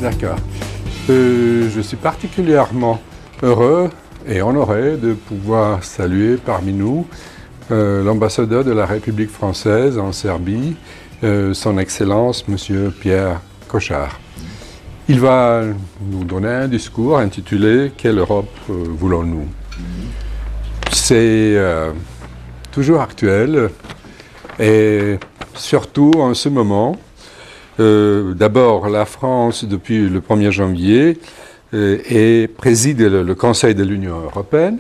D'accord. Je suis particulièrement heureux et honoré de pouvoir saluer parmi nous l'ambassadeur de la République française en Serbie, son Excellence, M. Pierre Kochar. Il va nous donner un discours intitulé « Quelle Europe voulons-nous » C'est toujours actuel et surtout en ce moment. D'abord, la France, depuis le 1er janvier, préside le Conseil de l'Union européenne.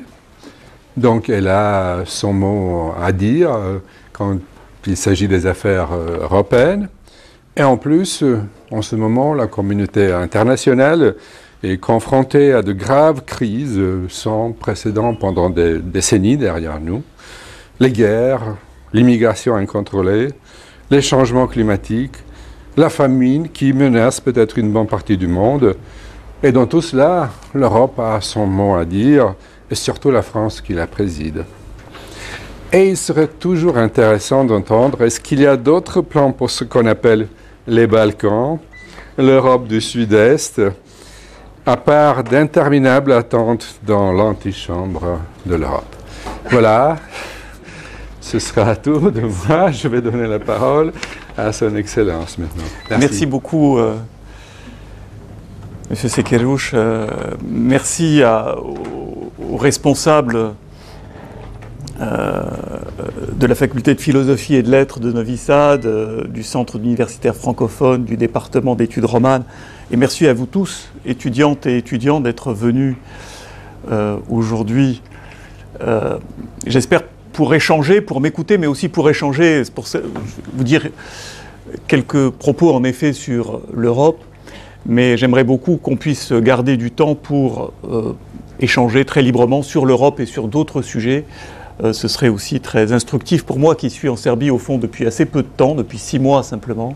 Donc, elle a son mot à dire quand il s'agit des affaires européennes. Et en plus, en ce moment, la communauté internationale est confrontée à de graves crises sans précédent pendant des décennies derrière nous. Les guerres, l'immigration incontrôlée, les changements climatiques, la famine qui menace peut-être une bonne partie du monde. Et dans tout cela, l'Europe a son mot à dire, et surtout la France qui la préside. Et il serait toujours intéressant d'entendre, est-ce qu'il y a d'autres plans pour ce qu'on appelle les Balkans, l'Europe du Sud-Est, à part d'interminables attentes dans l'antichambre de l'Europe? Voilà. Ce sera tout de moi. Je vais donner la parole à son Excellence maintenant. Merci beaucoup, Monsieur Sekerouche. Merci aux responsables de la faculté de philosophie et de lettres de Novi Sad, du centre universitaire francophone, du département d'études romanes. Et merci à vous tous, étudiantes et étudiants, d'être venus aujourd'hui. J'espère pour échanger, pour m'écouter, mais aussi pour échanger, pour vous dire quelques propos en effet sur l'Europe, mais j'aimerais beaucoup qu'on puisse garder du temps pour échanger très librement sur l'Europe et sur d'autres sujets. Ce serait aussi très instructif pour moi qui suis en Serbie au fond depuis assez peu de temps, depuis 6 mois simplement,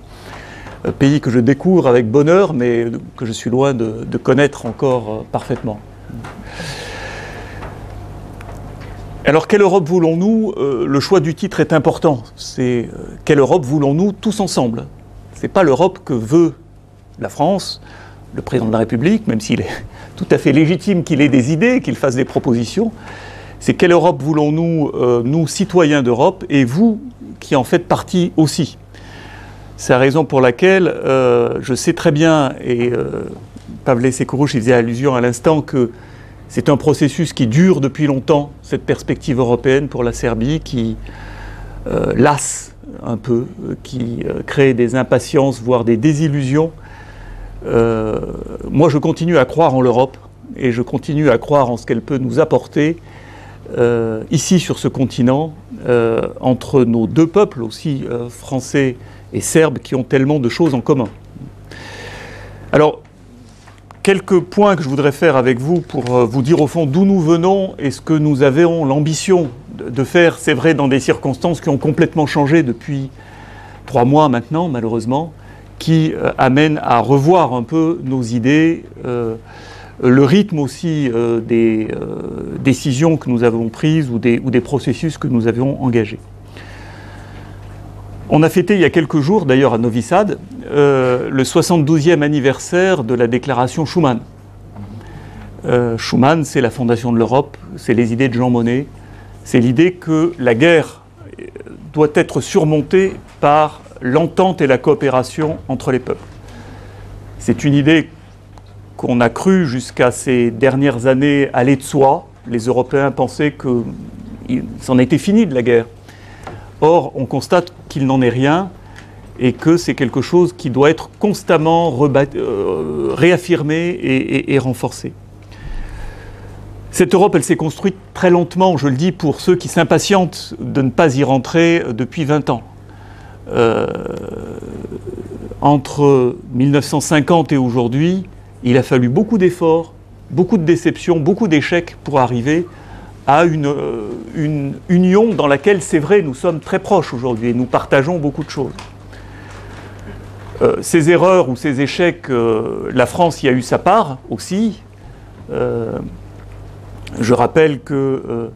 pays que je découvre avec bonheur, mais que je suis loin de connaître encore parfaitement. Alors, quelle Europe voulons-nous? Le choix du titre est important. C'est quelle Europe voulons-nous tous ensemble? Ce n'est pas l'Europe que veut la France, le président de la République, même s'il est tout à fait légitime qu'il ait des idées, qu'il fasse des propositions. C'est quelle Europe voulons-nous, nous, citoyens d'Europe, et vous, qui en faites partie aussi. C'est la raison pour laquelle je sais très bien, et Pavle Sekerouche y faisait allusion à l'instant, que c'est un processus qui dure depuis longtemps, cette perspective européenne pour la Serbie, qui lasse un peu, qui crée des impatiences, voire des désillusions. Moi, je continue à croire en l'Europe, et je continue à croire en ce qu'elle peut nous apporter ici, sur ce continent, entre nos deux peuples aussi, français et serbes, qui ont tellement de choses en commun. Alors, quelques points que je voudrais faire avec vous pour vous dire au fond d'où nous venons et ce que nous avons l'ambition de faire, c'est vrai, dans des circonstances qui ont complètement changé depuis 3 mois maintenant, malheureusement, qui amènent à revoir un peu nos idées, le rythme aussi des décisions que nous avons prises ou des processus que nous avions engagés. On a fêté il y a quelques jours, d'ailleurs à Novi Sad, le 72e anniversaire de la déclaration Schuman. Schuman, c'est la fondation de l'Europe, c'est les idées de Jean Monnet, c'est l'idée que la guerre doit être surmontée par l'entente et la coopération entre les peuples. C'est une idée qu'on a cru jusqu'à ces dernières années aller de soi. Les Européens pensaient que c'en était fini de la guerre. Or, on constate qu'il n'en est rien et que c'est quelque chose qui doit être constamment réaffirmé et renforcé. Cette Europe, elle s'est construite très lentement, je le dis pour ceux qui s'impatientent de ne pas y rentrer depuis 20 ans. Entre 1950 et aujourd'hui, il a fallu beaucoup d'efforts, beaucoup de déceptions, beaucoup d'échecs pour arriver à une union dans laquelle, c'est vrai, nous sommes très proches aujourd'hui et nous partageons beaucoup de choses. Ces erreurs ou ces échecs, la France y a eu sa part aussi. Je rappelle que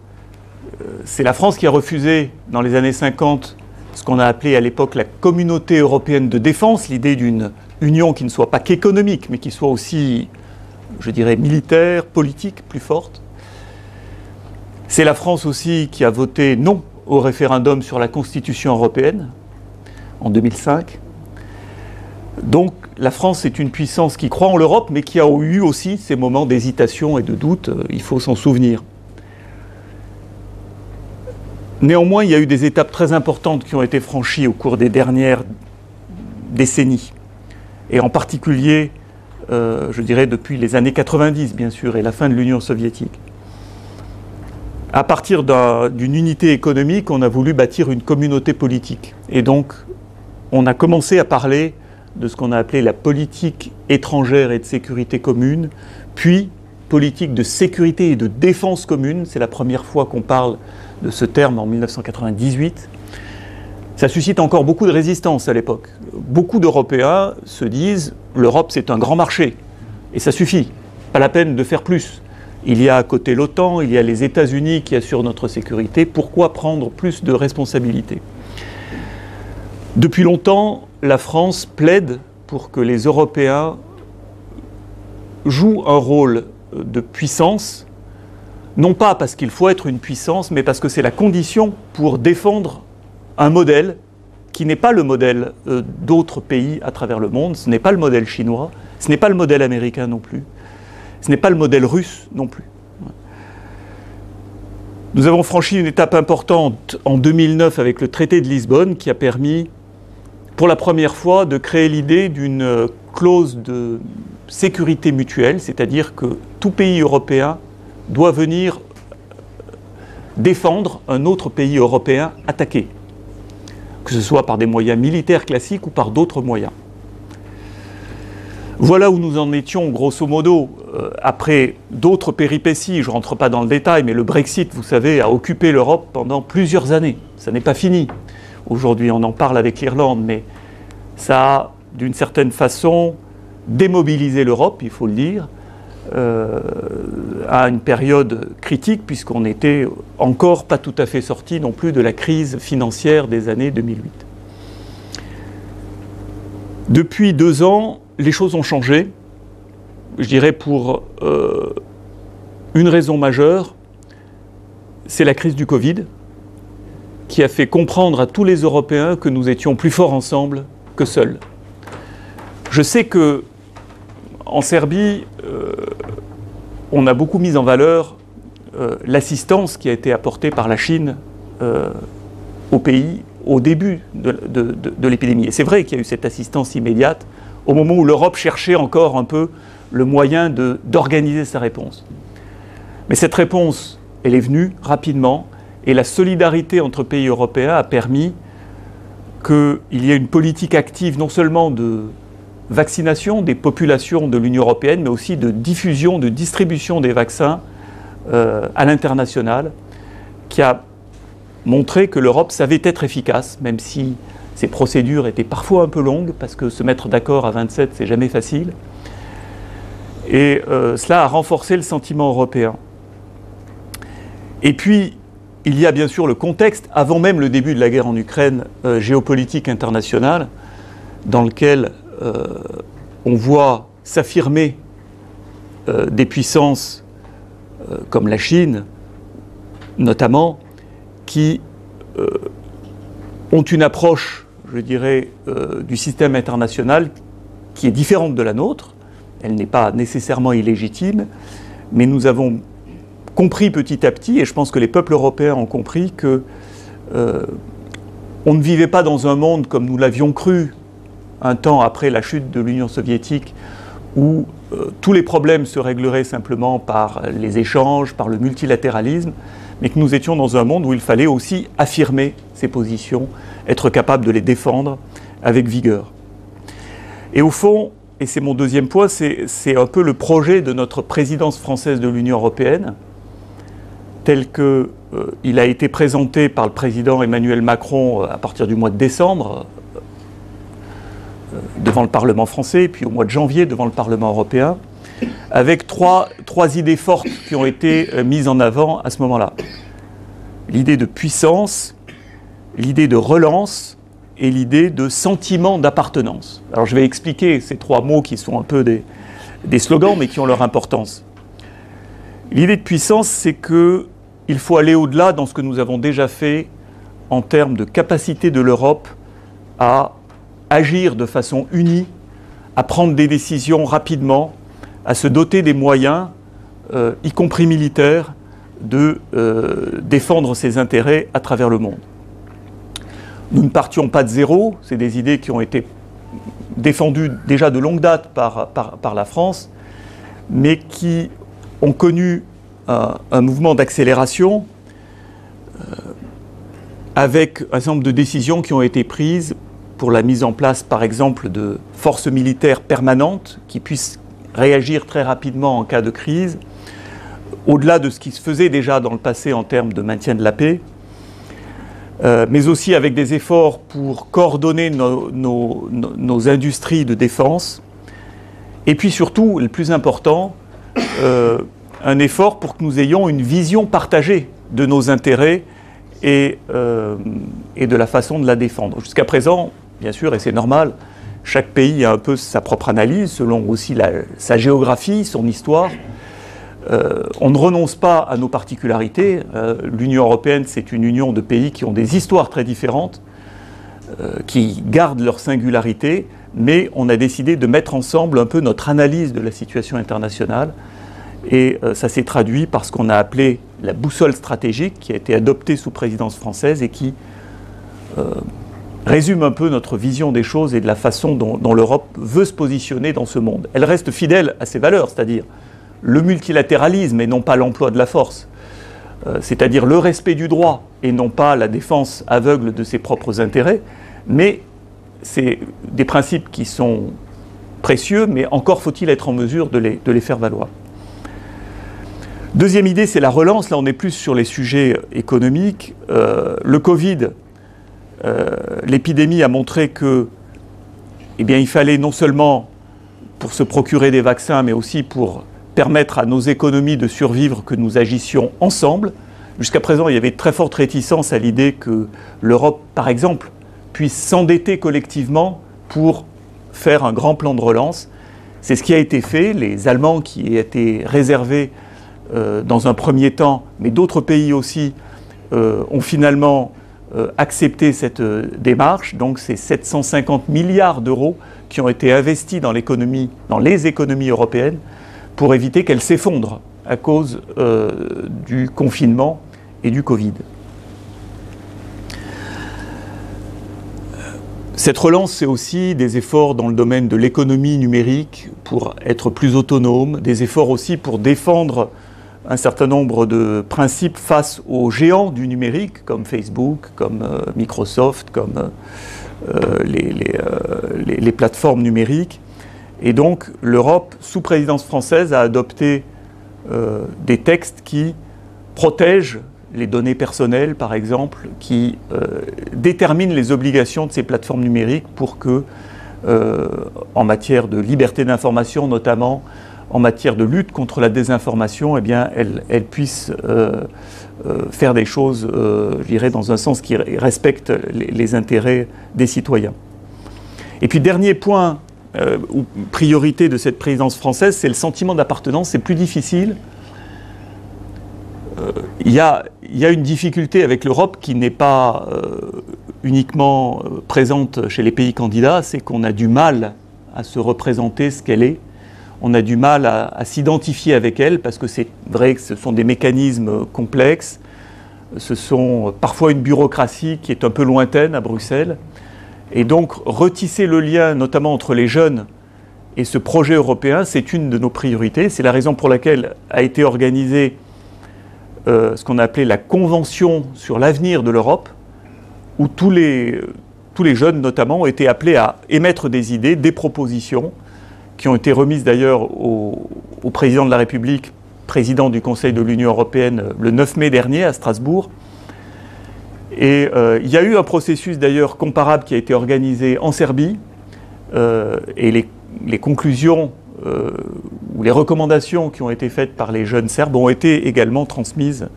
c'est la France qui a refusé, dans les années 50, ce qu'on a appelé à l'époque la communauté européenne de défense, l'idée d'une union qui ne soit pas qu'économique, mais qui soit aussi, je dirais, militaire, politique, plus forte. C'est la France aussi qui a voté non au référendum sur la Constitution européenne en 2005. Donc la France est une puissance qui croit en l'Europe, mais qui a eu aussi ces moments d'hésitation et de doute, il faut s'en souvenir. Néanmoins, il y a eu des étapes très importantes qui ont été franchies au cours des dernières décennies, et en particulier, je dirais, depuis les années 90, bien sûr, et la fin de l'Union soviétique. À partir d'une unité économique, on a voulu bâtir une communauté politique. Et donc, on a commencé à parler de ce qu'on a appelé la politique étrangère et de sécurité commune, puis politique de sécurité et de défense commune. C'est la première fois qu'on parle de ce terme en 1998. Ça suscite encore beaucoup de résistance à l'époque. Beaucoup d'Européens se disent « l'Europe, c'est un grand marché, et ça suffit, pas la peine de faire plus. Il y a à côté l'OTAN, il y a les États-Unis qui assurent notre sécurité, pourquoi prendre plus de responsabilités ?» Depuis longtemps, la France plaide pour que les Européens jouent un rôle de puissance, non pas parce qu'il faut être une puissance, mais parce que c'est la condition pour défendre un modèle qui n'est pas le modèle d'autres pays à travers le monde. Ce n'est pas le modèle chinois, ce n'est pas le modèle américain non plus, ce n'est pas le modèle russe non plus. Nous avons franchi une étape importante en 2009 avec le traité de Lisbonne qui a permis pour la première fois de créer l'idée d'une clause de sécurité mutuelle, c'est-à-dire que tout pays européen doit venir défendre un autre pays européen attaqué, que ce soit par des moyens militaires classiques ou par d'autres moyens. Voilà où nous en étions, grosso modo, après d'autres péripéties. Je ne rentre pas dans le détail, mais le Brexit, vous savez, a occupé l'Europe pendant plusieurs années. Ça n'est pas fini. Aujourd'hui, on en parle avec l'Irlande, mais ça a, d'une certaine façon, démobilisé l'Europe, il faut le dire, à une période critique, puisqu'on n'était encore pas tout à fait sorti non plus de la crise financière des années 2008. Depuis 2 ans, les choses ont changé, je dirais pour une raison majeure, c'est la crise du Covid, qui a fait comprendre à tous les Européens que nous étions plus forts ensemble que seuls. Je sais que en Serbie, on a beaucoup mis en valeur l'assistance qui a été apportée par la Chine au pays au début de l'épidémie. Et c'est vrai qu'il y a eu cette assistance immédiate au moment où l'Europe cherchait encore un peu le moyen d'organiser sa réponse. Mais cette réponse, elle est venue rapidement, et la solidarité entre pays européens a permis qu'il y ait une politique active non seulement de vaccination des populations de l'Union européenne, mais aussi de diffusion, de distribution des vaccins à l'international, qui a montré que l'Europe savait être efficace, même si ces procédures étaient parfois un peu longues, parce que se mettre d'accord à 27, c'est jamais facile. Et cela a renforcé le sentiment européen. Et puis, il y a bien sûr le contexte, avant même le début de la guerre en Ukraine, géopolitique internationale, dans lequel on voit s'affirmer des puissances comme la Chine, notamment, qui ont une approche, je dirais, du système international qui est différente de la nôtre. Elle n'est pas nécessairement illégitime, mais nous avons compris petit à petit, et je pense que les peuples européens ont compris que on ne vivait pas dans un monde comme nous l'avions cru un temps après la chute de l'Union soviétique, où tous les problèmes se régleraient simplement par les échanges, par le multilatéralisme, mais que nous étions dans un monde où il fallait aussi affirmer ses positions, être capable de les défendre avec vigueur. Et au fond, et c'est mon deuxième point, c'est un peu le projet de notre présidence française de l'Union européenne, tel qu'il a été présenté par le président Emmanuel Macron à partir du mois de décembre, devant le Parlement français, puis au mois de janvier devant le Parlement européen, avec trois idées fortes qui ont été mises en avant à ce moment-là. L'idée de puissance, l'idée de relance et l'idée de sentiment d'appartenance. Alors je vais expliquer ces trois mots qui sont un peu des slogans, mais qui ont leur importance. L'idée de puissance, c'est qu'il faut aller au-delà dans ce que nous avons déjà fait en termes de capacité de l'Europe à agir de façon unie, à prendre des décisions rapidement, à se doter des moyens, y compris militaires, de défendre ses intérêts à travers le monde. Nous ne partions pas de zéro, c'est des idées qui ont été défendues déjà de longue date par la France, mais qui ont connu un mouvement d'accélération avec un certain nombre de décisions qui ont été prises pour la mise en place, par exemple, de forces militaires permanentes qui puissent réagir très rapidement en cas de crise, au-delà de ce qui se faisait déjà dans le passé en termes de maintien de la paix, mais aussi avec des efforts pour coordonner nos industries de défense, et puis surtout, le plus important, un effort pour que nous ayons une vision partagée de nos intérêts et de la façon de la défendre. Jusqu'à présent, bien sûr, et c'est normal, chaque pays a un peu sa propre analyse, selon aussi sa géographie, son histoire. On ne renonce pas à nos particularités. L'Union européenne, c'est une union de pays qui ont des histoires très différentes, qui gardent leur singularité, mais on a décidé de mettre ensemble un peu notre analyse de la situation internationale. Et ça s'est traduit par ce qu'on a appelé la boussole stratégique, qui a été adoptée sous présidence française et qui résume un peu notre vision des choses et de la façon dont l'Europe veut se positionner dans ce monde. Elle reste fidèle à ses valeurs, c'est-à-dire le multilatéralisme et non pas l'emploi de la force, c'est-à-dire le respect du droit et non pas la défense aveugle de ses propres intérêts, mais c'est des principes qui sont précieux, mais encore faut-il être en mesure de les faire valoir. Deuxième idée, c'est la relance. Là, on est plus sur les sujets économiques. Le Covid, l'épidémie a montré que, eh bien, il fallait non seulement pour se procurer des vaccins, mais aussi pour permettre à nos économies de survivre, que nous agissions ensemble. Jusqu'à présent, il y avait de très forte réticence à l'idée que l'Europe, par exemple, puisse s'endetter collectivement pour faire un grand plan de relance. C'est ce qui a été fait. Les Allemands, qui étaient réservés dans un premier temps, mais d'autres pays aussi, ont finalement accepté cette démarche. Donc c'est 750 milliards d'euros qui ont été investis dans les économies européennes pour éviter qu'elles s'effondrent à cause du confinement et du Covid. Cette relance, c'est aussi des efforts dans le domaine de l'économie numérique pour être plus autonome, des efforts aussi pour défendre un certain nombre de principes face aux géants du numérique, comme Facebook, comme Microsoft, comme les plateformes numériques. Et donc, l'Europe, sous présidence française, a adopté des textes qui protègent les données personnelles, par exemple, qui déterminent les obligations de ces plateformes numériques pour que, en matière de liberté d'information notamment, en matière de lutte contre la désinformation, eh bien, elles puissent faire des choses, je dirais, dans un sens qui respecte les intérêts des citoyens. Et puis, dernier point, ou priorité de cette présidence française, c'est le sentiment d'appartenance. C'est plus difficile. Il y a une difficulté avec l'Europe qui n'est pas uniquement présente chez les pays candidats, c'est qu'on a du mal à se représenter ce qu'elle est. On a du mal à s'identifier avec elle, parce que c'est vrai que ce sont des mécanismes complexes, ce sont parfois une bureaucratie qui est un peu lointaine à Bruxelles. Et donc retisser le lien, notamment entre les jeunes et ce projet européen, c'est une de nos priorités. C'est la raison pour laquelle a été organisée ce qu'on a appelé la Convention sur l'avenir de l'Europe, où tous les jeunes notamment ont été appelés à émettre des idées, des propositions, qui ont été remises d'ailleurs au président de la République, président du Conseil de l'Union européenne, le 9 mai dernier à Strasbourg. Et il y a eu un processus d'ailleurs comparable qui a été organisé en Serbie, et les conclusions ou les recommandations qui ont été faites par les jeunes Serbes ont été également transmises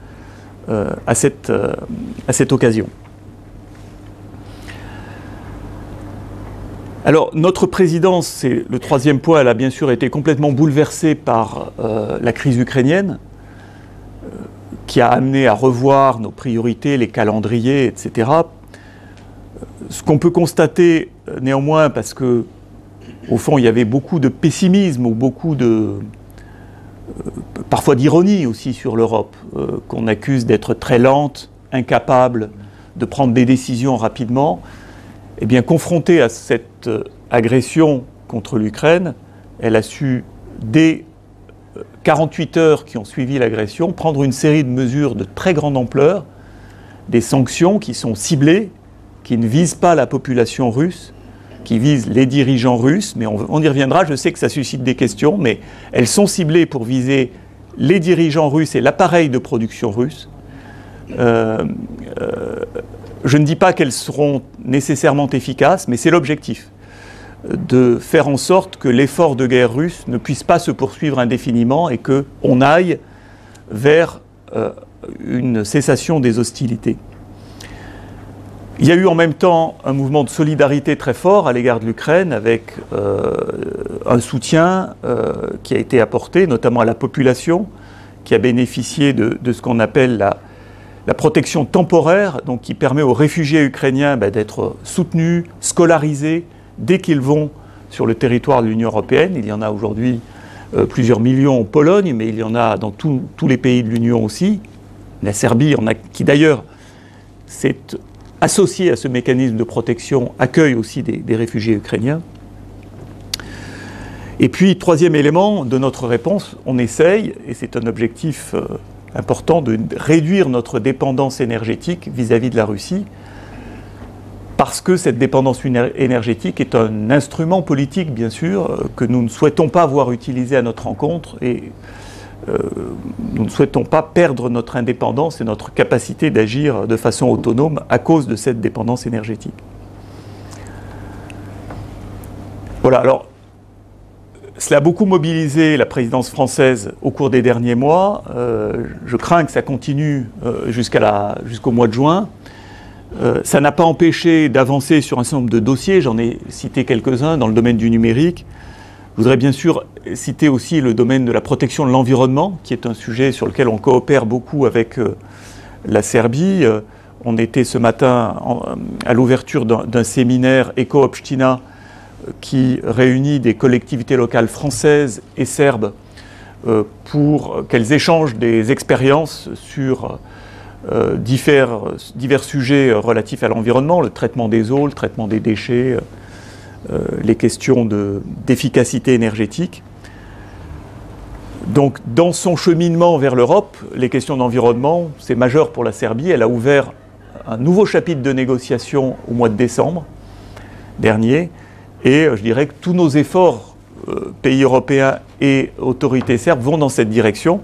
à cette occasion. Alors, notre présidence, c'est le troisième point, elle a bien sûr été complètement bouleversée par la crise ukrainienne, qui a amené à revoir nos priorités, les calendriers, etc. Ce qu'on peut constater néanmoins, parce que au fond il y avait beaucoup de pessimisme ou beaucoup de parfois d'ironie aussi sur l'Europe, qu'on accuse d'être très lente, incapable de prendre des décisions rapidement, eh bien confrontée à cette agression contre l'Ukraine, elle a su dès 48 heures qui ont suivi l'agression, prendre une série de mesures de très grande ampleur, des sanctions qui sont ciblées, qui ne visent pas la population russe, qui visent les dirigeants russes, mais on y reviendra, je sais que ça suscite des questions, mais elles sont ciblées pour viser les dirigeants russes et l'appareil de production russe. Je ne dis pas qu'elles seront nécessairement efficaces, mais c'est l'objectif, de faire en sorte que l'effort de guerre russe ne puisse pas se poursuivre indéfiniment et qu'on aille vers une cessation des hostilités. Il y a eu en même temps un mouvement de solidarité très fort à l'égard de l'Ukraine avec un soutien qui a été apporté notamment à la population qui a bénéficié de ce qu'on appelle la protection temporaire, donc qui permet aux réfugiés ukrainiens d'être soutenus, scolarisés, dès qu'ils vont sur le territoire de l'Union européenne. Il y en a aujourd'hui plusieurs millions en Pologne, mais il y en a dans tous les pays de l'Union aussi. La Serbie, qui d'ailleurs s'est associée à ce mécanisme de protection, accueille aussi des réfugiés ukrainiens. Et puis, troisième élément de notre réponse, on essaye, et c'est un objectif important, de réduire notre dépendance énergétique vis-à-vis de la Russie, parce que cette dépendance énergétique est un instrument politique, bien sûr, que nous ne souhaitons pas voir utilisé à notre encontre, et nous ne souhaitons pas perdre notre indépendance et notre capacité d'agir de façon autonome à cause de cette dépendance énergétique. Voilà, alors, cela a beaucoup mobilisé la présidence française au cours des derniers mois. Je crains que ça continue jusqu'au mois de juin. Ça n'a pas empêché d'avancer sur un certain nombre de dossiers, j'en ai cité quelques-uns dans le domaine du numérique. Je voudrais bien sûr citer aussi le domaine de la protection de l'environnement, qui est un sujet sur lequel on coopère beaucoup avec la Serbie. On était ce matin à l'ouverture d'un séminaire Eco-Opština qui réunit des collectivités locales françaises et serbes pour qu'elles échangent des expériences sur divers sujets relatifs à l'environnement, le traitement des eaux, le traitement des déchets, les questions d'efficacité énergétique. Donc, dans son cheminement vers l'Europe, les questions d'environnement, c'est majeur pour la Serbie. Elle a ouvert un nouveau chapitre de négociation au mois de décembre dernier. Et je dirais que tous nos efforts, pays européens et autorités serbes, vont dans cette direction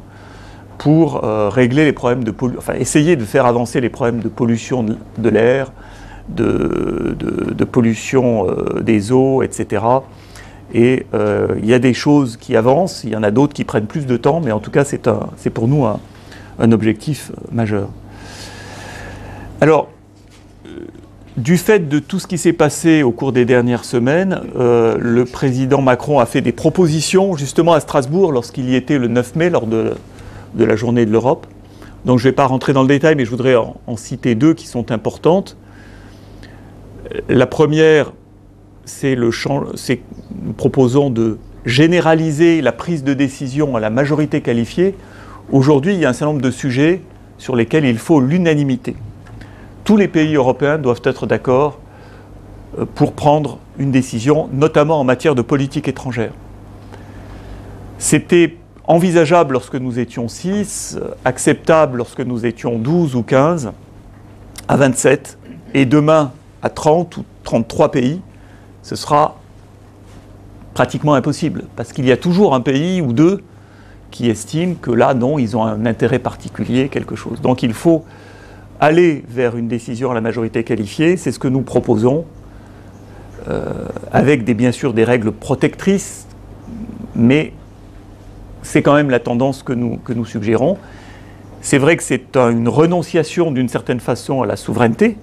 pour régler les problèmes essayer de faire avancer les problèmes de pollution de l'air, de pollution des eaux, etc. Et il y a des choses qui avancent, il y en a d'autres qui prennent plus de temps, mais en tout cas c'est pour nous un objectif majeur. Alors, du fait de tout ce qui s'est passé au cours des dernières semaines, le président Macron a fait des propositions justement à Strasbourg lorsqu'il y était le 9 mai lors de la journée de l'Europe. Donc je ne vais pas rentrer dans le détail, mais je voudrais en citer deux qui sont importantes. La première, nous proposons de généraliser la prise de décision à la majorité qualifiée. Aujourd'hui, il y a un certain nombre de sujets sur lesquels il faut l'unanimité. Tous les pays européens doivent être d'accord pour prendre une décision, notamment en matière de politique étrangère. C'était envisageable lorsque nous étions 6, acceptable lorsque nous étions 12 ou 15, à 27, et demain à 30 ou 33 pays, ce sera pratiquement impossible, parce qu'il y a toujours un pays ou deux qui estiment que là, non, ils ont un intérêt particulier, quelque chose. Donc il faut aller vers une décision à la majorité qualifiée, c'est ce que nous proposons, avec bien sûr des règles protectrices, mais c'est quand même la tendance que nous suggérons. C'est vrai que c'est une renonciation d'une certaine façon à la souveraineté,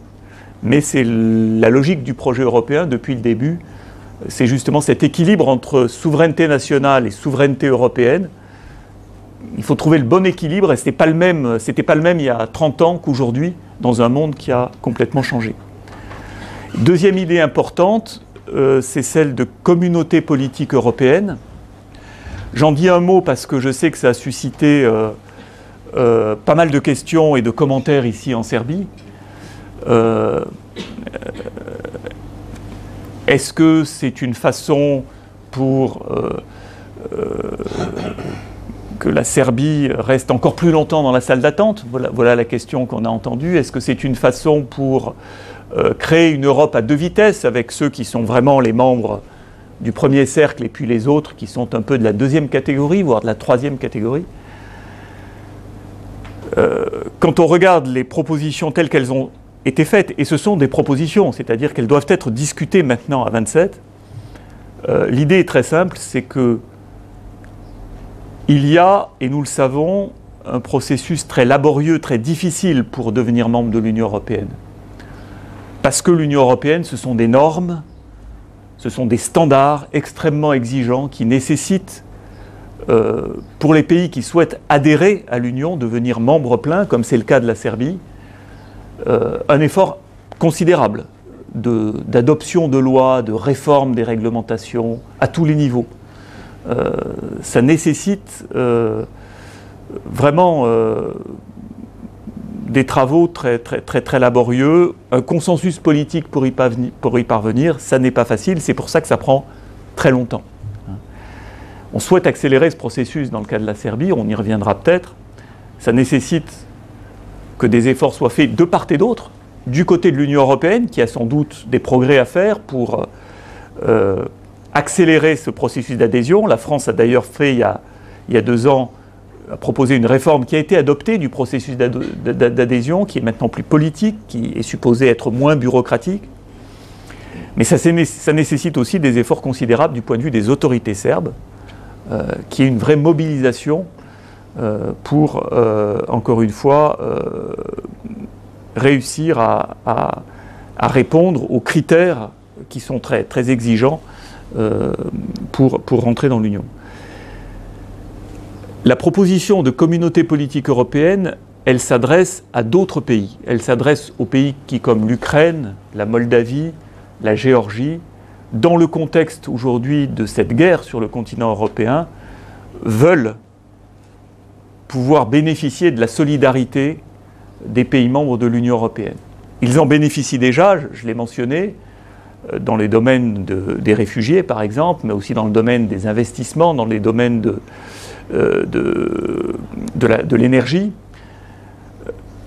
mais c'est la logique du projet européen depuis le début c'est justement cet équilibre entre souveraineté nationale et souveraineté européenne. Il faut trouver le bon équilibre, et c'était pas le même il y a 30 ans qu'aujourd'hui, dans un monde qui a complètement changé. Deuxième idée importante, c'est celle de communauté politique européenne. J'en dis un mot parce que je sais que ça a suscité pas mal de questions et de commentaires ici en Serbie. Est-ce que c'est une façon pour que la Serbie reste encore plus longtemps dans la salle d'attente? Voilà la question qu'on a entendue. Est-ce que c'est une façon pour créer une Europe à deux vitesses, avec ceux qui sont vraiment les membres du premier cercle et puis les autres qui sont un peu de la deuxième catégorie, voire de la troisième catégorie? Quand on regarde les propositions telles qu'elles ont été faites, et ce sont des propositions, c'est-à-dire qu'elles doivent être discutées maintenant à 27, l'idée est très simple, c'est que il y a, et nous le savons, un processus très laborieux, très difficile pour devenir membre de l'Union européenne. Parce que l'Union européenne, ce sont des normes, ce sont des standards extrêmement exigeants qui nécessitent, pour les pays qui souhaitent adhérer à l'Union, devenir membres pleins, comme c'est le cas de la Serbie, un effort considérable d'adoption de lois, de réforme des réglementations à tous les niveaux. Ça nécessite vraiment des travaux très laborieux, un consensus politique pour y parvenir, ça n'est pas facile, c'est pour ça que ça prend très longtemps. On souhaite accélérer ce processus dans le cas de la Serbie, on y reviendra peut-être. Ça nécessite que des efforts soient faits de part et d'autre, du côté de l'Union européenne, qui a sans doute des progrès à faire pour accélérer ce processus d'adhésion. La France a d'ailleurs fait, il y a 2 ans, a proposé une réforme qui a été adoptée du processus d'adhésion, qui est maintenant plus politique, qui est supposé être moins bureaucratique. Mais ça nécessite aussi des efforts considérables du point de vue des autorités serbes, qui est une vraie mobilisation pour, encore une fois, réussir à répondre aux critères qui sont très exigeants pour rentrer dans l'Union. La proposition de communauté politique européenne, elle s'adresse à d'autres pays. Elle s'adresse aux pays qui, comme l'Ukraine, la Moldavie, la Géorgie, dans le contexte aujourd'hui de cette guerre sur le continent européen, veulent pouvoir bénéficier de la solidarité des pays membres de l'Union européenne. Ils en bénéficient déjà, je l'ai mentionné, dans les domaines des réfugiés par exemple, mais aussi dans le domaine des investissements, dans les domaines de l'énergie.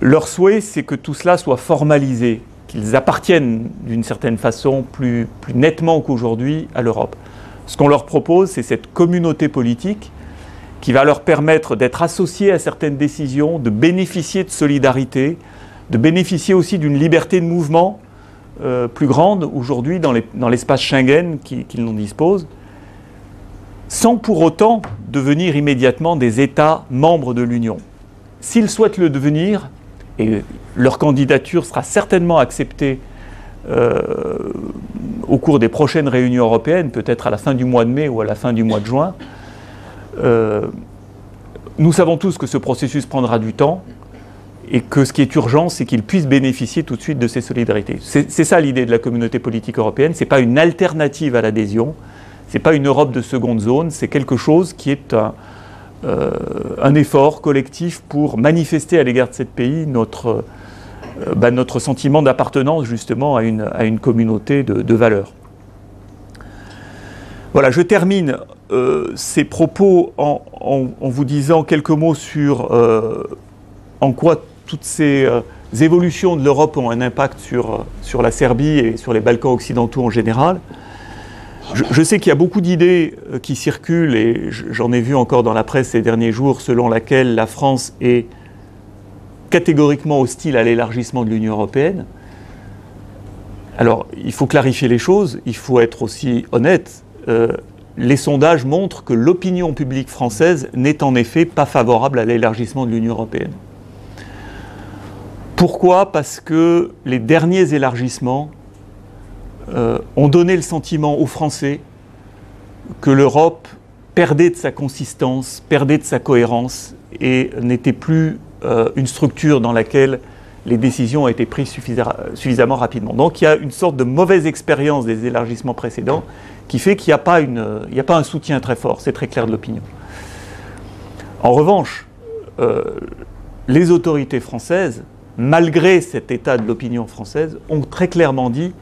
Leur souhait, c'est que tout cela soit formalisé, qu'ils appartiennent d'une certaine façon plus nettement qu'aujourd'hui à l'Europe. Ce qu'on leur propose, c'est cette communauté politique qui va leur permettre d'être associés à certaines décisions, de bénéficier de solidarité, de bénéficier aussi d'une liberté de mouvement plus grande aujourd'hui dans l'espace Schengen qu'ils en disposent, sans pour autant devenir immédiatement des États membres de l'Union. S'ils souhaitent le devenir, et leur candidature sera certainement acceptée au cours des prochaines réunions européennes, peut-être à la fin du mois de mai ou à la fin du mois de juin, nous savons tous que ce processus prendra du temps et que ce qui est urgent, c'est qu'ils puissent bénéficier tout de suite de ces solidarités. C'est ça l'idée de la communauté politique européenne, ce n'est pas une alternative à l'adhésion, ce n'est pas une Europe de seconde zone, c'est quelque chose qui est un effort collectif pour manifester à l'égard de ce pays notre sentiment d'appartenance justement à une communauté de valeurs. Voilà, je termine ces propos en vous disant quelques mots sur en quoi toutes ces évolutions de l'Europe ont un impact sur la Serbie et sur les Balkans occidentaux en général. Je sais qu'il y a beaucoup d'idées qui circulent, et j'en ai vu encore dans la presse ces derniers jours, selon laquelle la France est catégoriquement hostile à l'élargissement de l'Union européenne. Alors, il faut clarifier les choses, il faut être aussi honnête. Les sondages montrent que l'opinion publique française n'est en effet pas favorable à l'élargissement de l'Union européenne. Pourquoi ? Parce que les derniers élargissements ont donné le sentiment aux Français que l'Europe perdait de sa consistance, perdait de sa cohérence et n'était plus une structure dans laquelle les décisions ont été prises suffisamment rapidement. Donc il y a une sorte de mauvaise expérience des élargissements précédents qui fait qu'il n'y a pas un soutien très fort, c'est très clair de l'opinion. En revanche, les autorités françaises, malgré cet état de l'opinion française, ont très clairement dit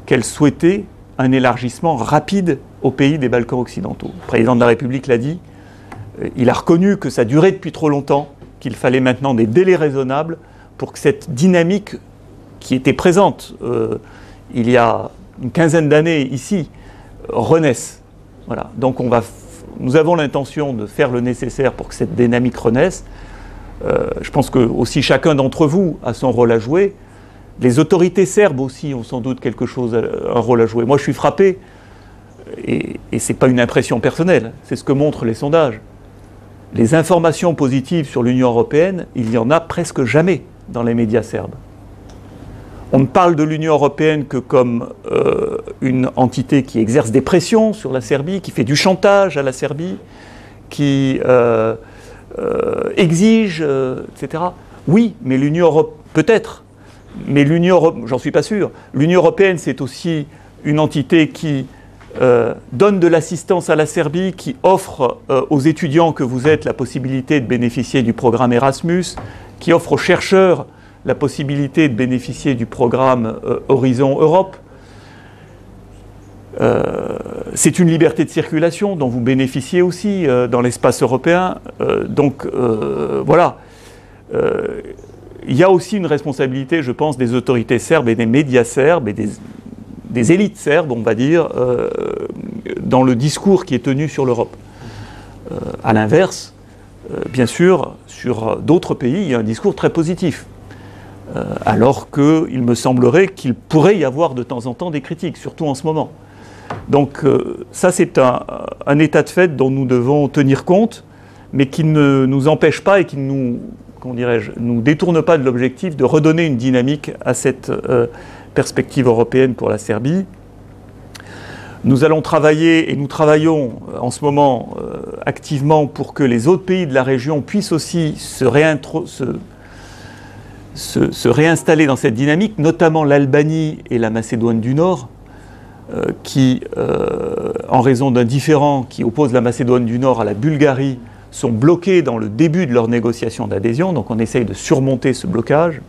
qu'elles souhaitaient un élargissement rapide aux pays des Balkans occidentaux. Le président de la République l'a dit, il a reconnu que ça durait depuis trop longtemps, qu'il fallait maintenant des délais raisonnables pour que cette dynamique qui était présente il y a une quinzaine d'années ici renaisse. Voilà. Donc nous avons l'intention de faire le nécessaire pour que cette dynamique renaisse. Je pense que aussi chacun d'entre vous a son rôle à jouer. Les autorités serbes aussi ont sans doute un rôle à jouer. Moi je suis frappé, et ce n'est pas une impression personnelle, c'est ce que montrent les sondages. Les informations positives sur l'Union européenne, il n'y en a presque jamais dans les médias serbes. On ne parle de l'Union européenne que comme une entité qui exerce des pressions sur la Serbie, qui fait du chantage à la Serbie, qui exige, etc. Oui, mais l'Union européenne, peut-être, mais j'en suis pas sûr. L'Union européenne, c'est aussi une entité qui donne de l'assistance à la Serbie, qui offre aux étudiants que vous êtes la possibilité de bénéficier du programme Erasmus, qui offre aux chercheurs la possibilité de bénéficier du programme Horizon Europe. C'est une liberté de circulation dont vous bénéficiez aussi dans l'espace européen. Donc voilà. Il y a aussi une responsabilité, je pense, des autorités serbes et des médias serbes et des élites serbes, on va dire, dans le discours qui est tenu sur l'Europe. À l'inverse, bien sûr, sur d'autres pays, il y a un discours très positif. Alors qu'il me semblerait qu'il pourrait y avoir de temps en temps des critiques, surtout en ce moment. Donc ça, c'est un état de fait dont nous devons tenir compte, mais qui ne nous empêche pas et qui nous détourne pas de l'objectif de redonner une dynamique à cette perspective européenne pour la Serbie. Nous allons travailler, et nous travaillons en ce moment activement pour que les autres pays de la région puissent aussi se réinstaller dans cette dynamique, notamment l'Albanie et la Macédoine du Nord, qui, en raison d'un différend qui oppose la Macédoine du Nord à la Bulgarie, sont bloqués dans le début de leur négociation d'adhésion. Donc on essaye de surmonter ce blocage.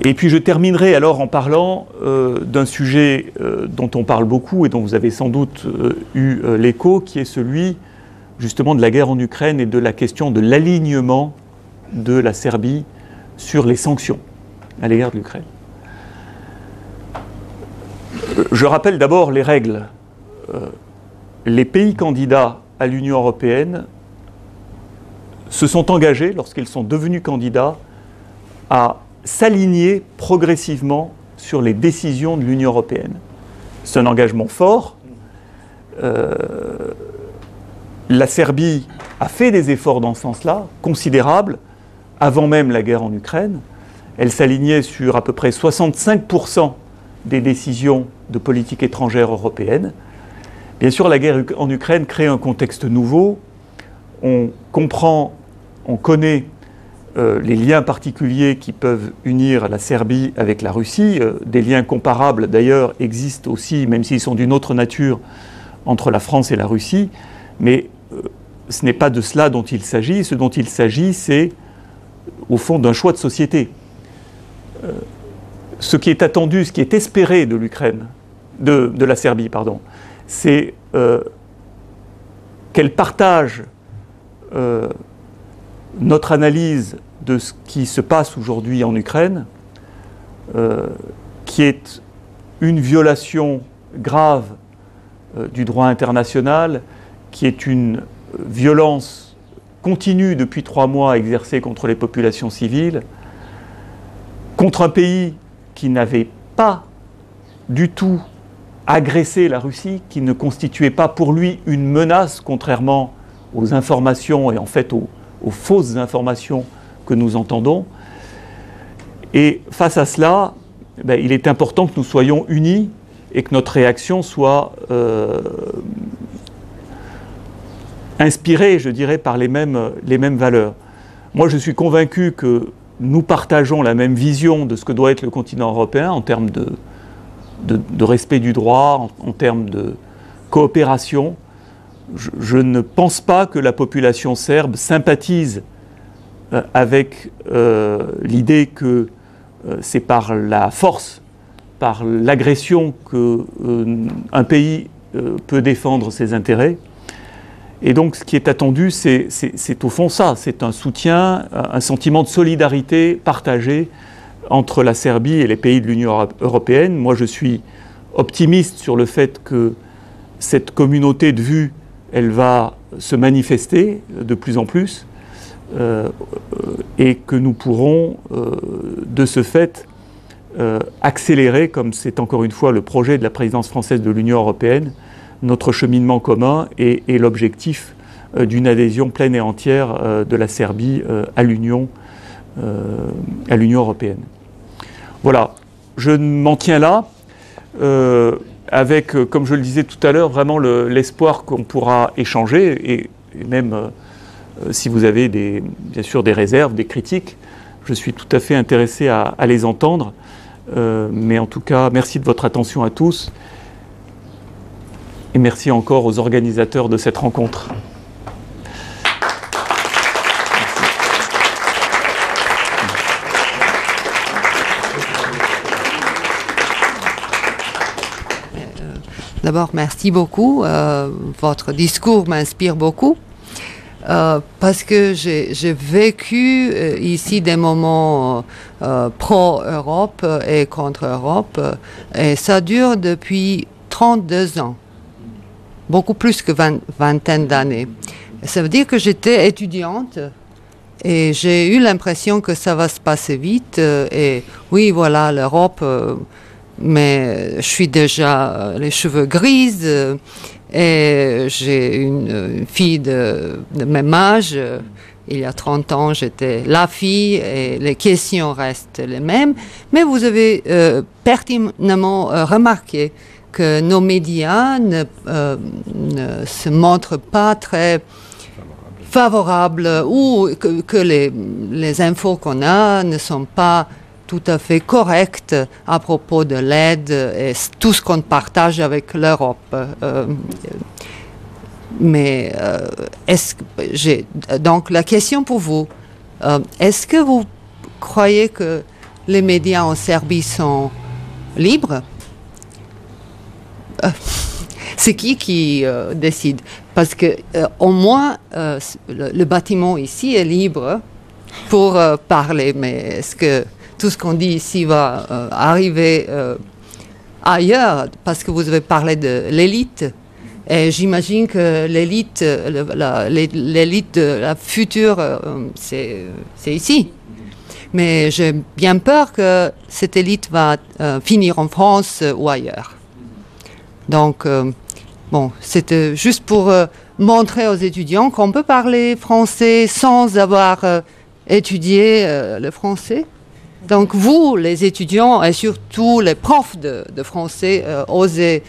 Et puis je terminerai alors en parlant d'un sujet dont on parle beaucoup et dont vous avez sans doute eu l'écho, qui est celui justement de la guerre en Ukraine et de la question de l'alignement de la Serbie sur les sanctions à l'égard de l'Ukraine. Je rappelle d'abord les règles. Les pays candidats à l'Union européenne se sont engagés, lorsqu'ils sont devenus candidats, à s'aligner progressivement sur les décisions de l'Union européenne. C'est un engagement fort. La Serbie a fait des efforts dans ce sens-là, considérables, avant même la guerre en Ukraine. Elle s'alignait sur à peu près 65% des décisions de politique étrangère européenne. Bien sûr, la guerre en Ukraine crée un contexte nouveau. On comprend, on connaît les liens particuliers qui peuvent unir la Serbie avec la Russie. Des liens comparables, d'ailleurs, existent aussi, même s'ils sont d'une autre nature, entre la France et la Russie. Mais ce n'est pas de cela dont il s'agit. Ce dont il s'agit, c'est, au fond, d'un choix de société. Ce qui est attendu, ce qui est espéré de l'Ukraine, de la Serbie, pardon, c'est qu'elle partage notre analyse de ce qui se passe aujourd'hui en Ukraine, qui est une violation grave du droit international, qui est une violence continue depuis 3 mois exercée contre les populations civiles, contre un pays qui n'avait pas du tout agressé la Russie, qui ne constituait pas pour lui une menace, contrairement aux informations et en fait aux fausses informations que nous entendons. Et face à cela, il est important que nous soyons unis et que notre réaction soit inspirée, je dirais, par les mêmes valeurs. Moi, je suis convaincu que nous partageons la même vision de ce que doit être le continent européen en termes de respect du droit, en termes de coopération. Je ne pense pas que la population serbe sympathise avec l'idée que c'est par la force, par l'agression qu'un pays peut défendre ses intérêts. Et donc ce qui est attendu, c'est au fond ça, c'est un soutien, un sentiment de solidarité partagé entre la Serbie et les pays de l'Union européenne. Moi, je suis optimiste sur le fait que cette communauté de vues, elle va se manifester de plus en plus et que nous pourrons, de ce fait, accélérer, comme c'est encore une fois le projet de la présidence française de l'Union européenne, notre cheminement commun et l'objectif d'une adhésion pleine et entière de la Serbie à l'Union européenne. Voilà, je m'en tiens là, avec, comme je le disais tout à l'heure, vraiment l'espoir qu'on pourra échanger, et même si vous avez bien sûr des réserves, des critiques, je suis tout à fait intéressé à les entendre. Mais en tout cas, merci de votre attention à tous. Et merci encore aux organisateurs de cette rencontre. D'abord, merci beaucoup. Votre discours m'inspire beaucoup. Parce que j'ai vécu ici des moments pro-Europe et contre-Europe. Et ça dure depuis 32 ans. Beaucoup plus que vingtaine d'années. Ça veut dire que j'étais étudiante et j'ai eu l'impression que ça va se passer vite. Et oui, voilà, l'Europe, mais je suis déjà les cheveux grises et j'ai une fille de même âge. Il y a 30 ans, j'étais la fille et les questions restent les mêmes. Mais vous avez pertinemment remarqué que nos médias ne se montrent pas très favorables ou que les infos qu'on a ne sont pas tout à fait correctes à propos de l'aide et tout ce qu'on partage avec l'Europe. Donc la question pour vous, est-ce que vous croyez que les médias en Serbie sont libres? C'est qui décide? Parce que au moins le bâtiment ici est libre pour parler, mais est-ce que tout ce qu'on dit ici va arriver ailleurs? Parce que vous avez parlé de l'élite, et j'imagine que l'élite de la future, c'est ici. Mais j'ai bien peur que cette élite va finir en France ou ailleurs. Donc, bon, c'était juste pour montrer aux étudiants qu'on peut parler français sans avoir étudié le français. Donc, vous, les étudiants, et surtout les profs de français, osez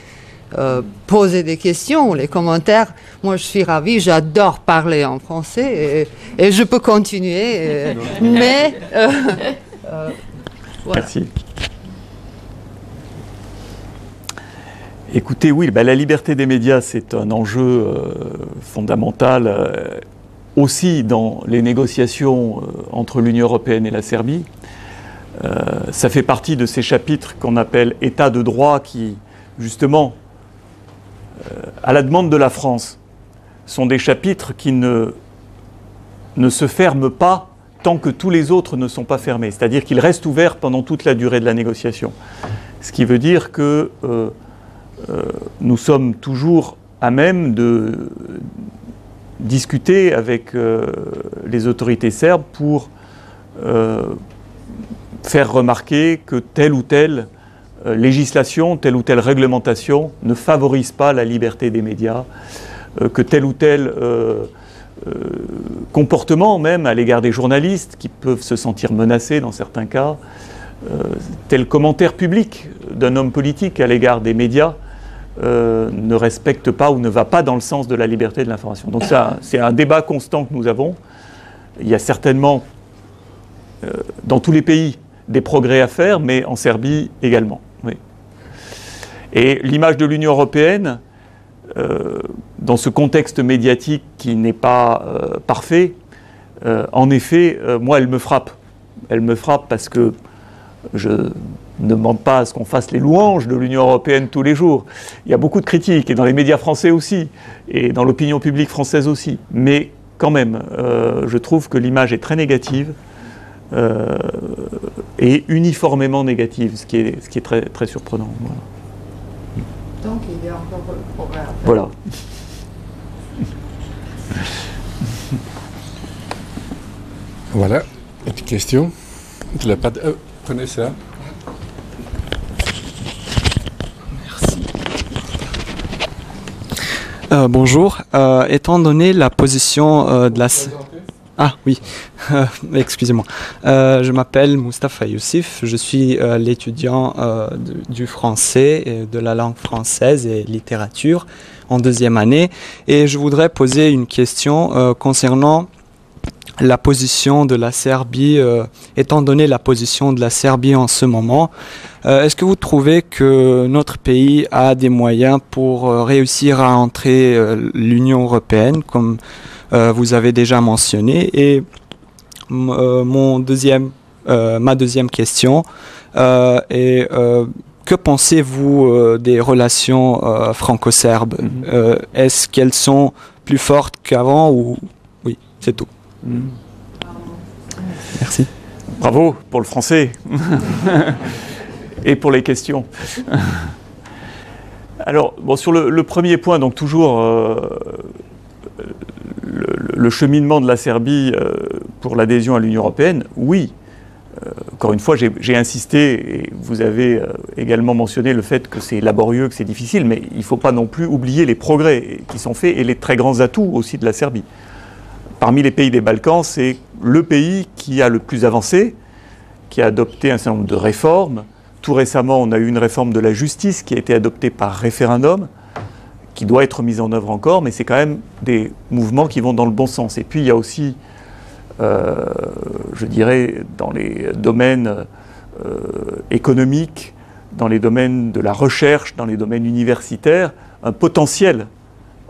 poser des questions, les commentaires. Moi, je suis ravie, j'adore parler en français et je peux continuer. Mais, voilà. Merci. Écoutez, oui, la liberté des médias, c'est un enjeu fondamental aussi dans les négociations entre l'Union européenne et la Serbie. Ça fait partie de ces chapitres qu'on appelle État de droit qui, justement, à la demande de la France, sont des chapitres qui ne se ferment pas tant que tous les autres ne sont pas fermés. C'est-à-dire qu'ils restent ouverts pendant toute la durée de la négociation. Ce qui veut dire que nous sommes toujours à même de discuter avec les autorités serbes pour faire remarquer que telle ou telle législation, telle ou telle réglementation ne favorise pas la liberté des médias, que tel ou tel comportement même à l'égard des journalistes qui peuvent se sentir menacés dans certains cas tel commentaire public d'un homme politique à l'égard des médias ne respecte pas ou ne va pas dans le sens de la liberté de l'information. Donc ça, c'est un débat constant que nous avons. Il y a certainement, dans tous les pays, des progrès à faire, mais en Serbie également. Oui. Et l'image de l'Union européenne, dans ce contexte médiatique qui n'est pas parfait, en effet, moi, elle me frappe. Elle me frappe parce que je ne demande pas à ce qu'on fasse les louanges de l'Union européenne tous les jours. Il y a beaucoup de critiques, et dans les médias français aussi, et dans l'opinion publique française aussi. Mais quand même, je trouve que l'image est très négative, et uniformément négative, ce qui est très, très surprenant. Voilà. Donc il y a encore le progrès à faire. Voilà. Voilà, une petite question. Tu l'as pas... prenez ça. Bonjour. Étant donné la position de la... Ah oui, excusez-moi. Je m'appelle Moustapha Youssif, je suis l'étudiant du français, et de la langue française et littérature en 2e année. Et je voudrais poser une question concernant la position de la Serbie, étant donné la position de la Serbie en ce moment. Est-ce que vous trouvez que notre pays a des moyens pour réussir à entrer l'Union européenne, comme vous avez déjà mentionné? Et ma deuxième question est que pensez-vous des relations franco-serbes? Est-ce qu'elles sont plus fortes qu'avant ou... Oui, c'est tout. Merci. Bravo pour le français et pour les questions. Alors, bon, sur le premier point, donc toujours le cheminement de la Serbie pour l'adhésion à l'Union européenne, oui. Encore une fois, j'ai insisté, et vous avez également mentionné le fait que c'est laborieux, que c'est difficile, mais il ne faut pas non plus oublier les progrès qui sont faits et les très grands atouts aussi de la Serbie. Parmi les pays des Balkans, c'est le pays qui a le plus avancé, qui a adopté un certain nombre de réformes. Tout récemment, on a eu une réforme de la justice qui a été adoptée par référendum, qui doit être mise en œuvre encore, mais c'est quand même des mouvements qui vont dans le bon sens. Et puis il y a aussi, je dirais, dans les domaines économiques, dans les domaines de la recherche, dans les domaines universitaires, un potentiel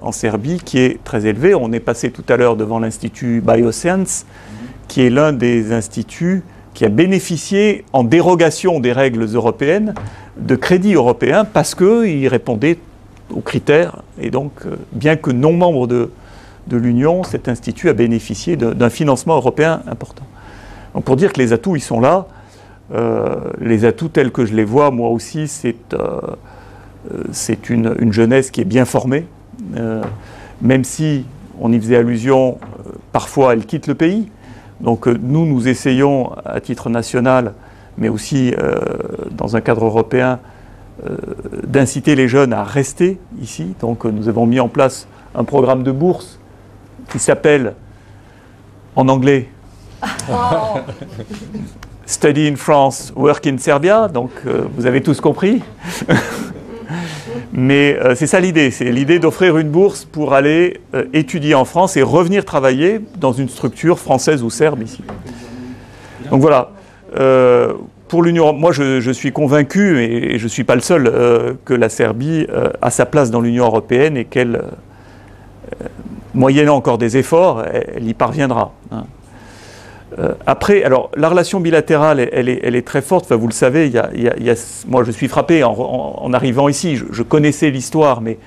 en Serbie qui est très élevé. On est passé tout à l'heure devant l'Institut Bioscience, qui est l'un des instituts qui a bénéficié, en dérogation des règles européennes, de crédits européens parce qu'il répondait aux critères. Et donc, bien que non membre de l'Union, cet institut a bénéficié d'un financement européen important. Donc, pour dire que les atouts, ils sont là. Les atouts tels que je les vois, moi aussi, c'est une jeunesse qui est bien formée. Même si on y faisait allusion, parfois elle quitte le pays. Donc nous essayons à titre national, mais aussi dans un cadre européen, d'inciter les jeunes à rester ici. Donc nous avons mis en place un programme de bourse qui s'appelle, en anglais, Study in France, Work in Serbia. Donc vous avez tous compris. Mais c'est ça l'idée, c'est l'idée d'offrir une bourse pour aller étudier en France et revenir travailler dans une structure française ou serbe ici. Donc voilà, pour l'Union, moi je suis convaincu, et je ne suis pas le seul, que la Serbie a sa place dans l'Union européenne et qu'elle, moyennant encore des efforts, elle y parviendra. Hein. Après, alors la relation bilatérale, elle est très forte. Enfin, vous le savez, moi je suis frappé en arrivant ici. Je connaissais l'histoire, mais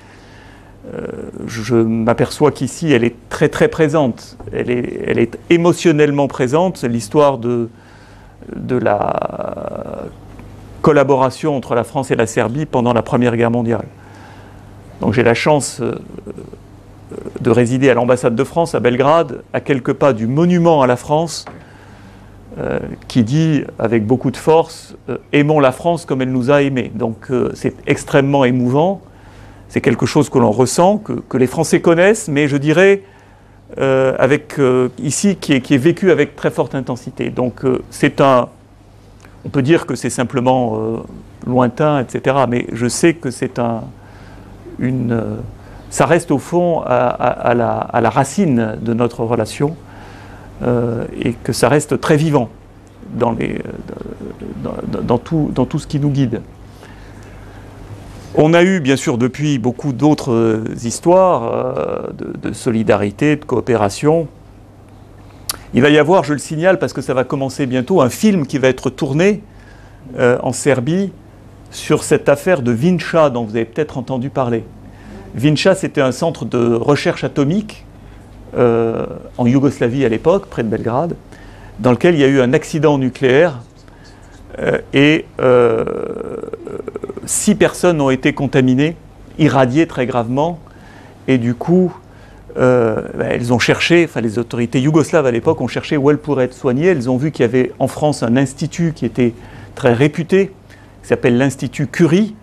je m'aperçois qu'ici, elle est très très présente. Elle est émotionnellement présente. L'histoire de la collaboration entre la France et la Serbie pendant la Première Guerre mondiale. Donc j'ai la chance de résider à l'ambassade de France à Belgrade, à quelques pas du monument à la France, qui dit avec beaucoup de force « Aimons la France comme elle nous a aimés ». Donc c'est extrêmement émouvant, c'est quelque chose que l'on ressent, que les Français connaissent, mais je dirais ici qui est vécu avec très forte intensité. Donc on peut dire que c'est simplement lointain, etc. Mais je sais que c'est ça reste au fond à la racine de notre relation et que ça reste très vivant dans tout ce qui nous guide. On a eu bien sûr depuis beaucoup d'autres histoires de solidarité, de coopération. Il va y avoir, je le signale parce que ça va commencer bientôt, un film qui va être tourné en Serbie sur cette affaire de Vinča dont vous avez peut-être entendu parler. Vinča, c'était un centre de recherche atomique en Yougoslavie à l'époque, près de Belgrade, dans lequel il y a eu un accident nucléaire et 6 personnes ont été contaminées, irradiées très gravement, et du coup, elles ont cherché, enfin les autorités yougoslaves à l'époque ont cherché où elles pourraient être soignées. Elles ont vu qu'il y avait en France un institut qui était très réputé, qui s'appelle l'Institut Curie,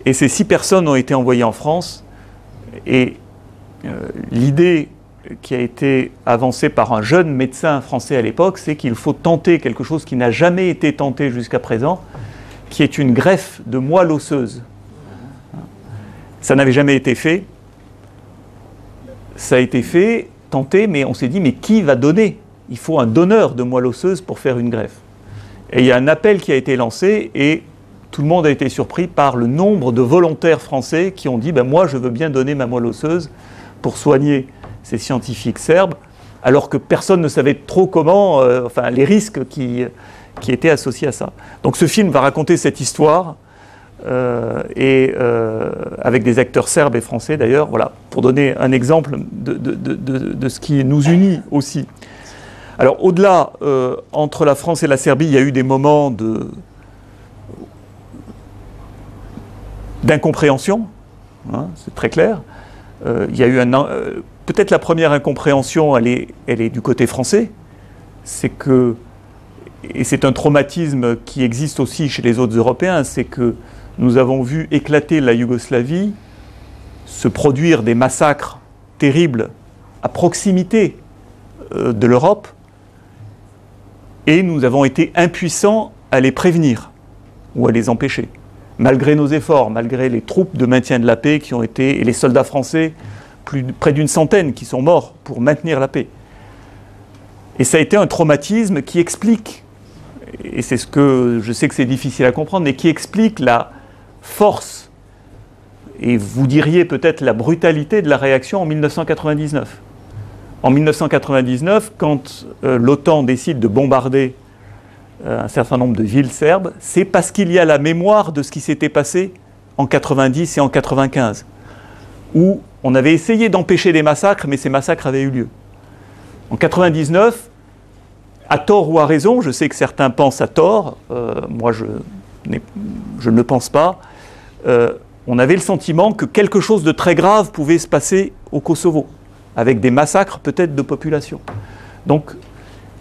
et ces 6 personnes ont été envoyées en France, et l'idée qui a été avancée par un jeune médecin français à l'époque, c'est qu'il faut tenter quelque chose qui n'a jamais été tenté jusqu'à présent, qui est une greffe de moelle osseuse. Ça n'avait jamais été fait. Ça a été fait, tenté, mais on s'est dit, mais qui va donner? Il faut un donneur de moelle osseuse pour faire une greffe. Et il y a un appel qui a été lancé, et tout le monde a été surpris par le nombre de volontaires français qui ont dit, ben moi je veux bien donner ma moelle osseuse pour soigner ces scientifiques serbes, alors que personne ne savait trop comment, enfin les risques qui étaient associés à ça. Donc ce film va raconter cette histoire, avec des acteurs serbes et français d'ailleurs, voilà, pour donner un exemple de ce qui nous unit aussi. Alors au-delà, entre la France et la Serbie, il y a eu des moments d'incompréhension, hein, c'est très clair. Il y a eu peut-être la première incompréhension, elle est du côté français, c'est que, et c'est un traumatisme qui existe aussi chez les autres Européens, c'est que nous avons vu éclater la Yougoslavie, se produire des massacres terribles à proximité de l'Europe, et nous avons été impuissants à les prévenir ou à les empêcher. Malgré nos efforts, malgré les troupes de maintien de la paix qui ont été, et les soldats français, près d'une centaine qui sont morts pour maintenir la paix. Et ça a été un traumatisme qui explique, et c'est ce que je sais que c'est difficile à comprendre, mais qui explique la force, et vous diriez peut-être la brutalité de la réaction en 1999. En 1999, quand l'OTAN décide de bombarder un certain nombre de villes serbes, c'est parce qu'il y a la mémoire de ce qui s'était passé en 90 et en 95, où on avait essayé d'empêcher des massacres, mais ces massacres avaient eu lieu. En 99, à tort ou à raison, je sais que certains pensent à tort, moi je ne le pense pas, on avait le sentiment que quelque chose de très grave pouvait se passer au Kosovo, avec des massacres peut-être de population. Donc,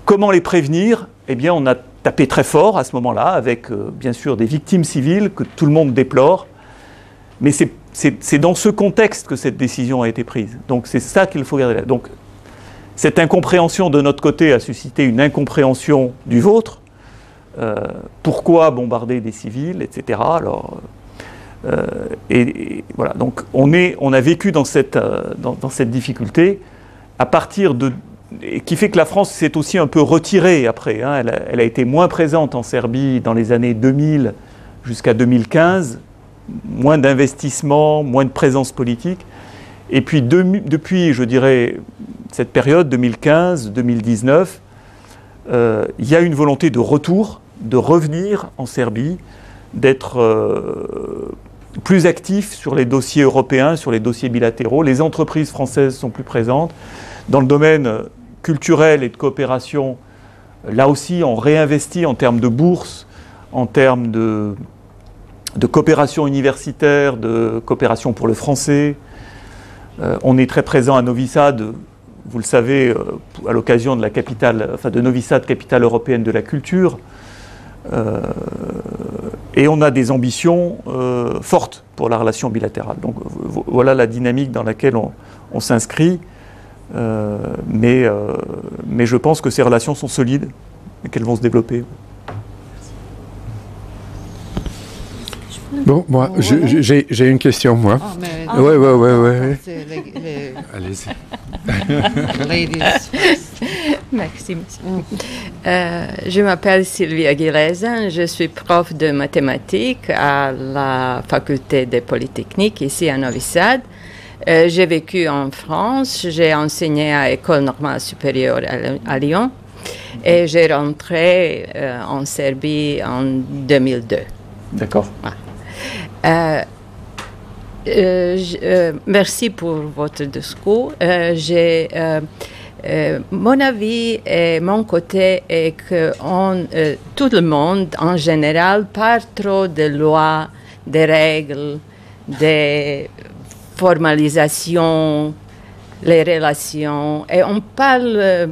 comment les prévenir? Eh bien, on a tapé très fort à ce moment-là, avec bien sûr des victimes civiles que tout le monde déplore, mais c'est dans ce contexte que cette décision a été prise. Donc c'est ça qu'il faut garder là. Donc cette incompréhension de notre côté a suscité une incompréhension du vôtre. Pourquoi bombarder des civils, etc. Alors, et voilà. Donc on a vécu dans cette difficulté à partir de, et qui fait que la France s'est aussi un peu retirée après. Hein. Elle a été moins présente en Serbie dans les années 2000 jusqu'à 2015, moins d'investissement, moins de présence politique. Et puis depuis, je dirais, cette période 2015-2019, il y a une volonté de retour, de revenir en Serbie, d'être plus actif sur les dossiers européens, sur les dossiers bilatéraux. Les entreprises françaises sont plus présentes. Dans le domaine culturel et de coopération, là aussi, on réinvestit en termes de bourses, en termes de coopération universitaire, de coopération pour le français. On est très présent à Novi Sad, vous le savez, à l'occasion de la capitale, enfin de Novi Sad, capitale européenne de la culture. Et on a des ambitions fortes pour la relation bilatérale. Donc voilà la dynamique dans laquelle on s'inscrit. Mais je pense que ces relations sont solides et qu'elles vont se développer. Bon, moi, j'ai une question, moi. Ah, mais Ouais. c'est les Allez-y. ladies first. Merci, monsieur. Je m'appelle Sylvia Guilezin, je suis prof de mathématiques à la faculté des Polytechniques ici à Novi Sad. J'ai vécu en France, j'ai enseigné à l'École normale supérieure à Lyon et j'ai rentré en Serbie en 2002. D'accord. Merci pour votre discours. Mon avis et mon côté est que tout le monde, en général, parle trop de lois, des règles, des formalisations, les relations, et on parle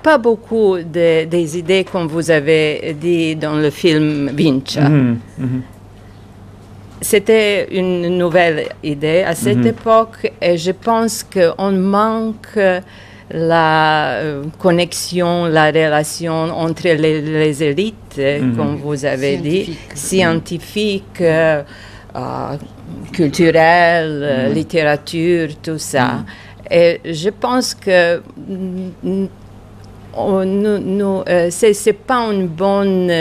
pas beaucoup des idées comme vous avez dit dans le film Vinci. C'était une nouvelle idée à cette époque et je pense qu'on manque la connexion, la relation entre les élites, comme vous avez dit, scientifiques, culturelles, littérature, tout ça. Et je pense que c'est pas une bonne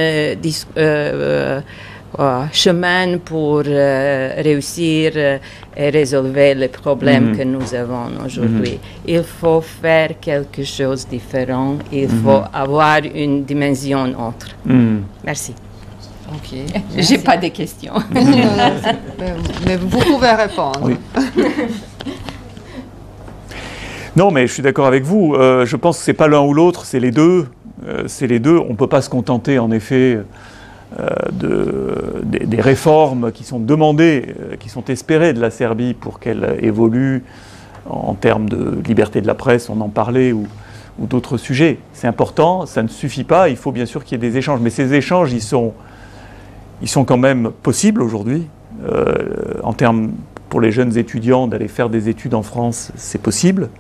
chemin pour réussir et résoudre les problèmes que nous avons aujourd'hui. Il faut faire quelque chose de différent. Il faut avoir une dimension autre. Merci. Ok. J'ai pas de questions. Mais vous pouvez répondre. Oui. Non, mais je suis d'accord avec vous. Je pense que c'est pas l'un ou l'autre, c'est les deux. On ne peut pas se contenter, en effet, des réformes qui sont demandées, qui sont espérées de la Serbie pour qu'elle évolue en termes de liberté de la presse, on en parlait, ou d'autres sujets. C'est important, ça ne suffit pas, il faut bien sûr qu'il y ait des échanges. Mais ces échanges, ils sont quand même possibles aujourd'hui. En termes, pour les jeunes étudiants, d'aller faire des études en France, c'est possible.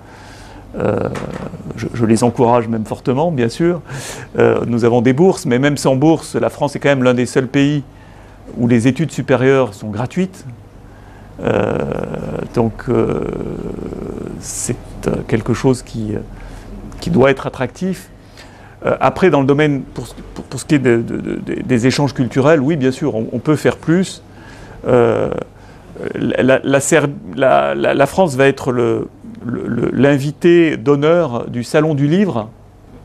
Je les encourage même fortement, bien sûr. Nous avons des bourses, mais même sans bourse, la France est quand même l'un des seuls pays où les études supérieures sont gratuites. Donc c'est quelque chose qui doit être attractif. Après, dans le domaine, pour ce qui est des échanges culturels, oui, bien sûr, on peut faire plus. La France va être l'invité d'honneur du Salon du Livre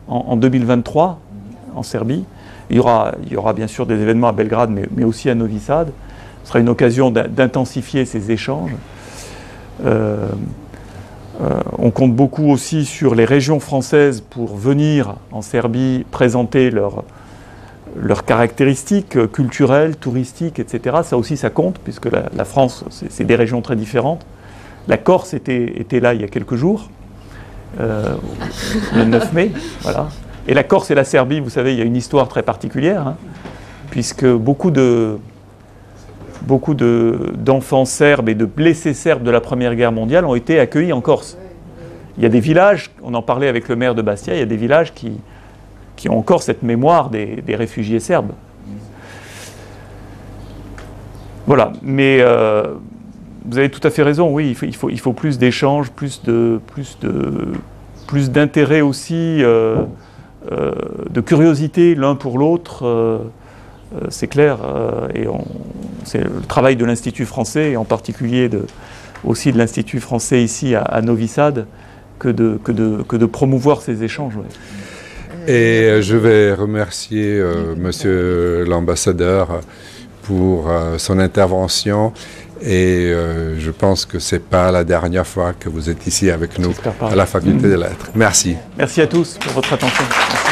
en 2023 en Serbie. Il y aura bien sûr des événements à Belgrade, mais aussi à Novi Sad. Ce sera une occasion d'intensifier ces échanges. On compte beaucoup aussi sur les régions françaises pour venir en Serbie présenter leurs caractéristiques culturelles, touristiques, etc. Ça aussi, ça compte, puisque la France, c'est des régions très différentes. La Corse était là il y a quelques jours, le 9 mai, voilà. Et la Corse et la Serbie, vous savez, il y a une histoire très particulière, puisque beaucoup d'enfants serbes et de blessés serbes de la Première Guerre mondiale ont été accueillis en Corse. Il y a des villages, on en parlait avec le maire de Bastia, il y a des villages qui ont encore cette mémoire des réfugiés serbes. Voilà, mais vous avez tout à fait raison, oui, il faut plus d'échanges, plus d'intérêt aussi, de curiosité l'un pour l'autre, c'est clair, et c'est le travail de l'Institut français, et en particulier aussi de l'Institut français ici à Novi Sad, que de promouvoir ces échanges. Ouais. Et je vais remercier Monsieur l'ambassadeur pour son intervention. Et je pense que ce n'est pas la dernière fois que vous êtes ici avec nous à la Faculté des Lettres. Merci. Merci à tous pour votre attention. Merci.